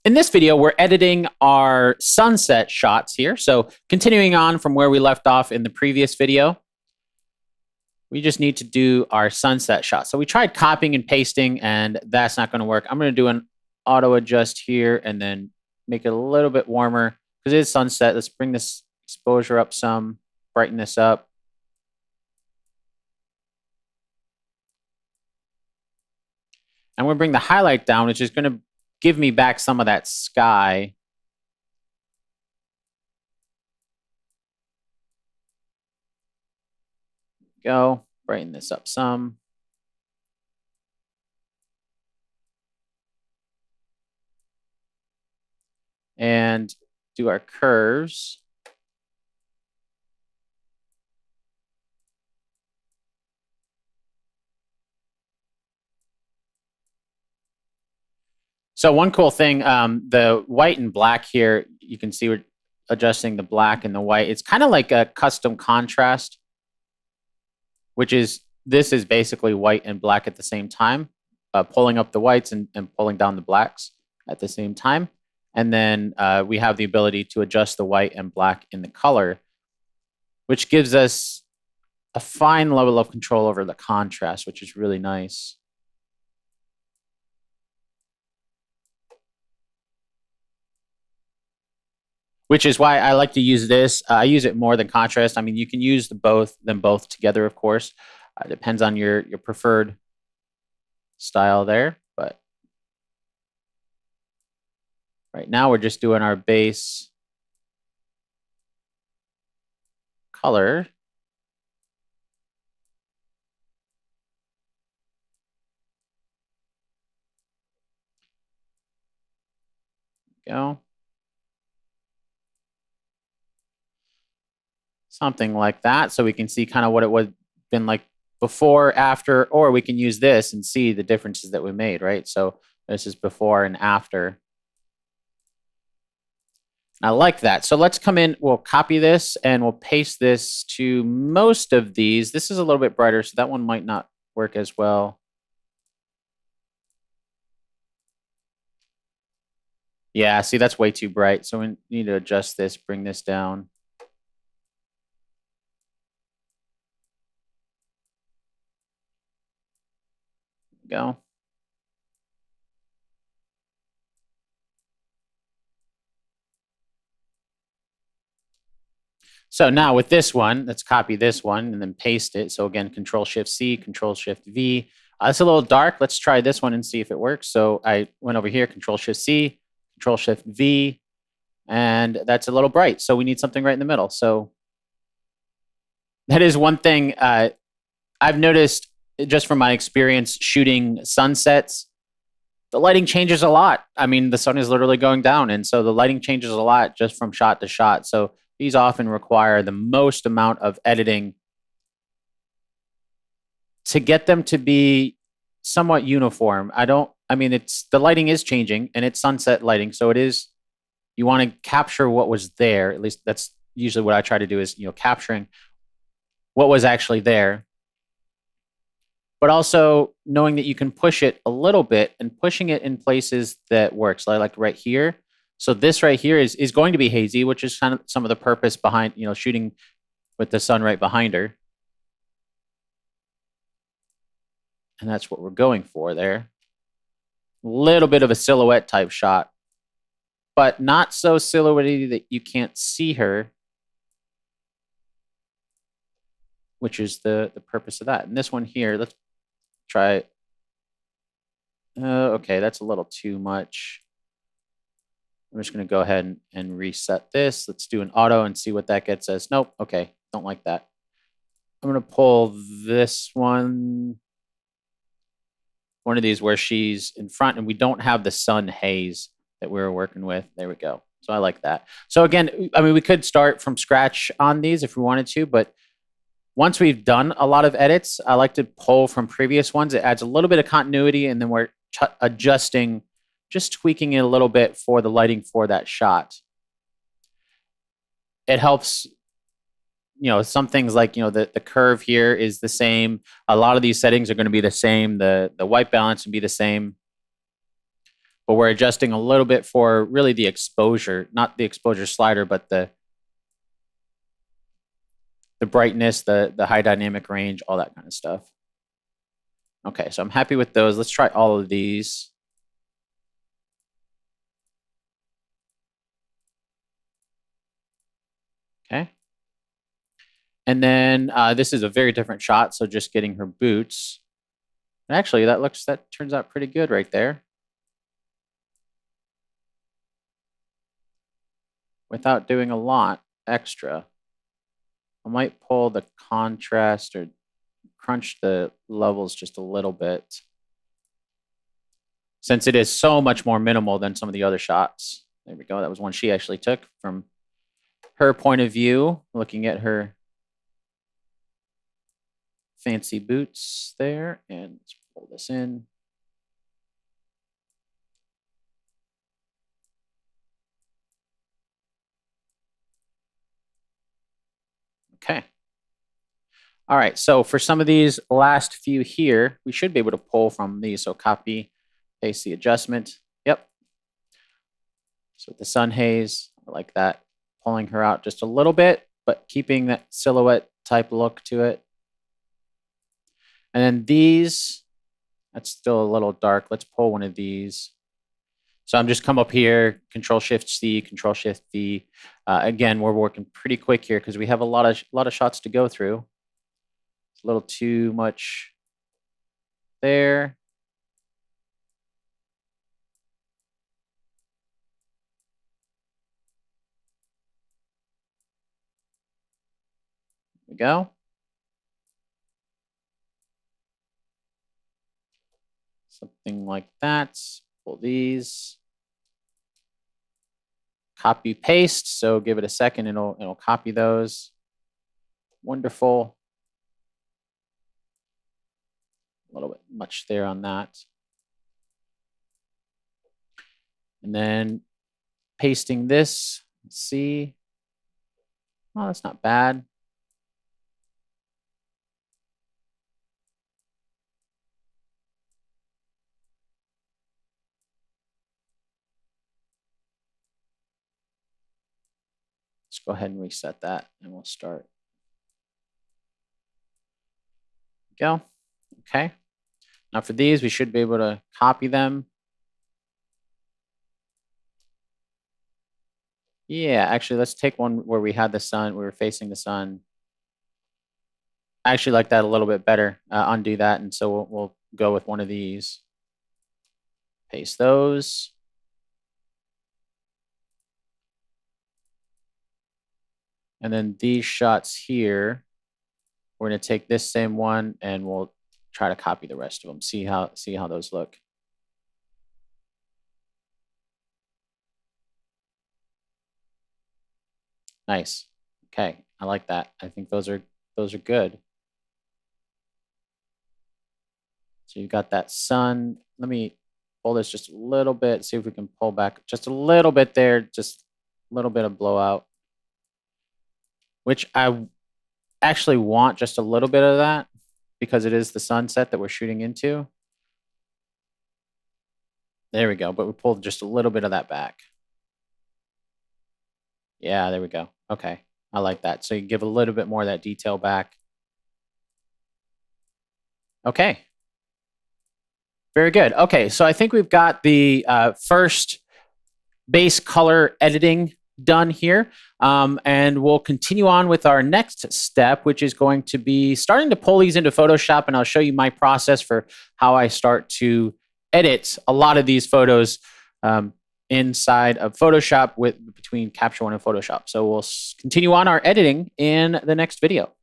In this video, we're editing our sunset shots here. So continuing on from where we left off in the previous video, we just need to do our sunset shot. So we tried copying and pasting, and that's not going to work. I'm going to do an auto adjust here and then make it a little bit warmer because it is sunset. Let's bring this exposure up some, brighten this up. And we'll bring the highlight down, which is going to give me back some of that sky. Go, brighten this up some. And do our curves. So one cool thing, the white and black here, you can see we're adjusting the black and the white. It's kind of like a custom contrast, which is, this is basically white and black at the same time, pulling up the whites and pulling down the blacks at the same time. And then we have the ability to adjust the white and black in the color, which gives us a fine level of control over the contrast, which is really nice. Which is why I like to use this. I use it more than contrast. I mean, you can use them both together, of course. Depends on your preferred style there. But right now we're just doing our base color. Go. Something like that, so we can see kind of what it would have been like before, after, or we can use this and see the differences that we made, right? So this is before and after. I like that. So let's come in, we'll copy this and we'll paste this to most of these. This is a little bit brighter, so that one might not work as well. Yeah, see, that's way too bright. So we need to adjust this, bring this down. Go. So now with this one, let's copy this one and then paste it. So again, Control-Shift-C, Control-Shift-V. It's a little dark. Let's try this one and see if it works. So I went over here, Control-Shift-C, Control-Shift-V, and that's a little bright. So we need something right in the middle. So that is one thing I've noticed just from my experience shooting sunsets. The lighting changes a lot. I mean, the sun is literally going down, and so the lighting changes a lot just from shot to shot. So these often require the most amount of editing to get them to be somewhat uniform. I mean, the lighting is changing, and it's sunset lighting, so it is, you want to capture what was there. At least that's usually what I try to do, is, capturing what was actually there. But also knowing that you can push it a little bit and pushing it in places that works. Like right here. So this right here is going to be hazy, which is kind of some of the purpose behind, shooting with the sun right behind her. And that's what we're going for there. A little bit of a silhouette type shot, but not so silhouetted that you can't see her, which is the purpose of that. And this one here, let's try it. Okay, that's a little too much. I'm just going to go ahead and reset this. Let's do an auto and see what that gets us. Nope. Okay, don't like that. I'm going to pull this one of these where she's in front and we don't have the sun haze that we were working with. There we go. So I like that. So again, I mean, we could start from scratch on these if we wanted to, but once we've done a lot of edits, I like to pull from previous ones. It adds a little bit of continuity, and then we're adjusting, just tweaking it a little bit for the lighting for that shot. It helps, some things like, the curve here is the same. A lot of these settings are going to be the same. The white balance would be the same. but we're adjusting a little bit for really the exposure, not the exposure slider, but the brightness, the high dynamic range, all that kind of stuff. Okay, so I'm happy with those. Let's try all of these. Okay. And then this is a very different shot, so just getting her boots. And actually, that turns out pretty good right there. Without doing a lot extra. I might pull the contrast or crunch the levels just a little bit, since it is so much more minimal than some of the other shots. There we go. That was one she actually took from her point of view, looking at her fancy boots there. And let's pull this in. Okay. All right, so for some of these last few here, we should be able to pull from these. So copy, paste the adjustment. Yep. So with the sun haze, I like that. Pulling her out just a little bit, but keeping that silhouette type look to it. And then these, that's still a little dark. Let's pull one of these. So I'm just come up here, Control-Shift-C, Control-Shift-V. Again, we're working pretty quick here because we have a lot of shots to go through. It's a little too much there. There we go. Something like that. Pull these. Copy paste. So give it a second, it'll copy those. Wonderful. A little bit much there on that. And then pasting this. Let's see. Oh, that's not bad. Let's go ahead and reset that and we'll start. Go. Okay. Now for these, we should be able to copy them. Yeah, actually, let's take one where we had the sun, we were facing the sun. I actually like that a little bit better. Undo that, and so we'll go with one of these. Paste those. And then these shots here, we're going to take this same one and we'll try to copy the rest of them. See how those look. Nice. Okay, I like that. I think those are good. So you've got that sun. Let me pull this just a little bit, see if we can pull back just a little bit there, just a little bit of blowout, which I actually want just a little bit of that because it is the sunset that we're shooting into. There we go, but we pulled just a little bit of that back. Yeah, there we go. Okay, I like that. So you give a little bit more of that detail back. Okay. Very good. Okay, so I think we've got the first base color editing done here. And we'll continue on with our next step, which is going to be starting to pull these into Photoshop. And I'll show you my process for how I start to edit a lot of these photos inside of Photoshop between Capture One and Photoshop. So we'll continue on our editing in the next video.